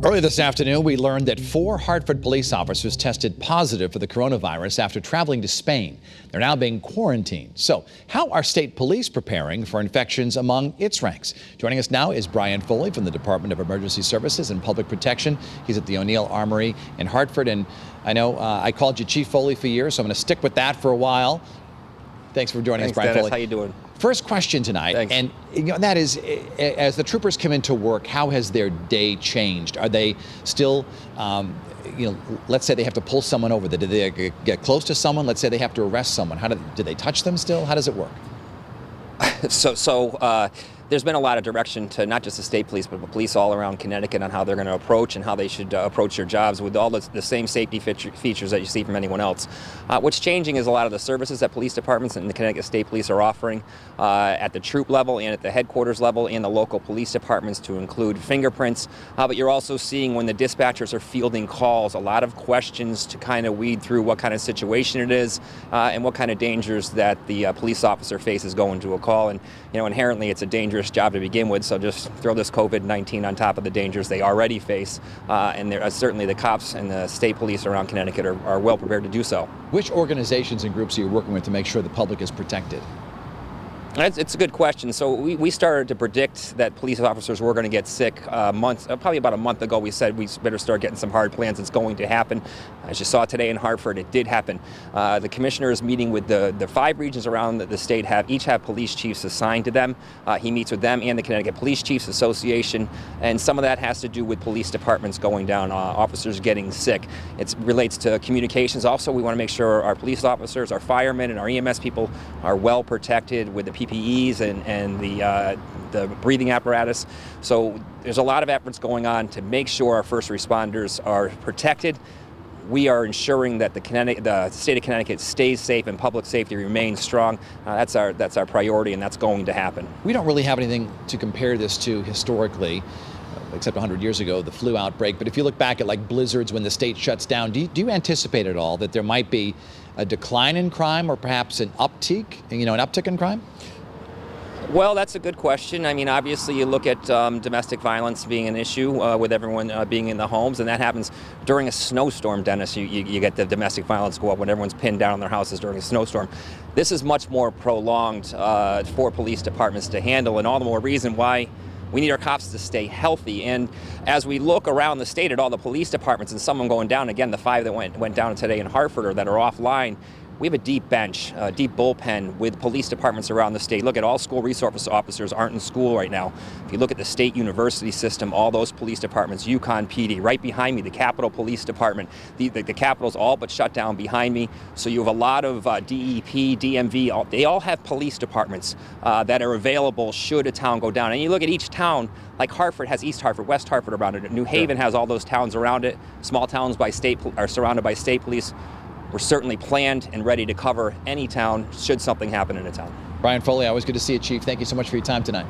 Early this afternoon, we learned that 4 Hartford police officers tested positive for the coronavirus after traveling to Spain. They're now being quarantined. So how are state police preparing for infections among its ranks? Joining us now is Brian Foley from the Department of Emergency Services and Public Protection. He's at the O'Neill Armory in Hartford. And I know I called you Chief Foley for years, so I'm going to stick with that for a while. Thanks for joining us, Brian Dennis. Foley. How you doing? First question tonight, Thanks. and that is, as the troopers come into work, how has their day changed? Are they still, let's say they have to pull someone over. Do they get close to someone? Let's say they have to arrest someone. Do they touch them still? How does it work? So there's been a lot of direction to not just the state police, but the police all around Connecticut on how they're going to approach and how they should approach their jobs with all the same safety features that you see from anyone else. What's changing is a lot of the services that police departments and the Connecticut State Police are offering at the troop level and at the headquarters level and the local police departments, to include fingerprints. But you're also seeing, when the dispatchers are fielding calls, a lot of questions to kind of weed through what kind of situation it is and what kind of dangers that the police officer faces going to a call. And inherently it's a dangerous job to begin with, so just throw this COVID-19 on top of the dangers they already face, and certainly the cops and the state police around Connecticut are well prepared to do so. Which organizations and groups are you working with to make sure the public is protected? It's a good question. So we started to predict that police officers were going to get sick probably about a month ago. We said we better start getting some hard plans. It's going to happen. As you saw today in Hartford, it did happen. The commissioner is meeting with the 5 regions around the state, each have police chiefs assigned to them. He meets with them and the Connecticut Police Chiefs Association, and some of that has to do with police departments going down, officers getting sick. It relates to communications. Also, we want to make sure our police officers, our firemen, and our EMS people are well protected with the PPEs and the breathing apparatus. So there's a lot of efforts going on to make sure our first responders are protected. We are ensuring that the state of Connecticut stays safe and public safety remains strong. That's our priority, and that's going to happen. We don't really have anything to compare this to historically, except 100 years ago, the flu outbreak. But if you look back at like blizzards when the state shuts down, do you anticipate at all that there might be a decline in crime or perhaps an uptick in crime? Well, that's a good question. I mean, obviously, you look at domestic violence being an issue with everyone being in the homes, and that happens during a snowstorm, Dennis. You get the domestic violence go up when everyone's pinned down in their houses during a snowstorm. This is much more prolonged for police departments to handle, and all the more reason why we need our cops to stay healthy. And as we look around the state at all the police departments, and some of them going down, again, the 5 that went down today in Hartford or that are offline, we have a deep bench, a deep bullpen with police departments around the state. Look at all school resource officers aren't in school right now. If you look at the state university system, all those police departments, Yukon PD, right behind me, the Capitol Police Department, the Capitol's all but shut down behind me. So you have a lot of DEP, DMV, they all have police departments that are available should a town go down. And you look at each town, like Hartford has East Hartford, West Hartford around it. New Haven has all those towns around it. Small towns are surrounded by state police. We're certainly planned and ready to cover any town should something happen in a town. Brian Foley, always good to see you, Chief. Thank you so much for your time tonight.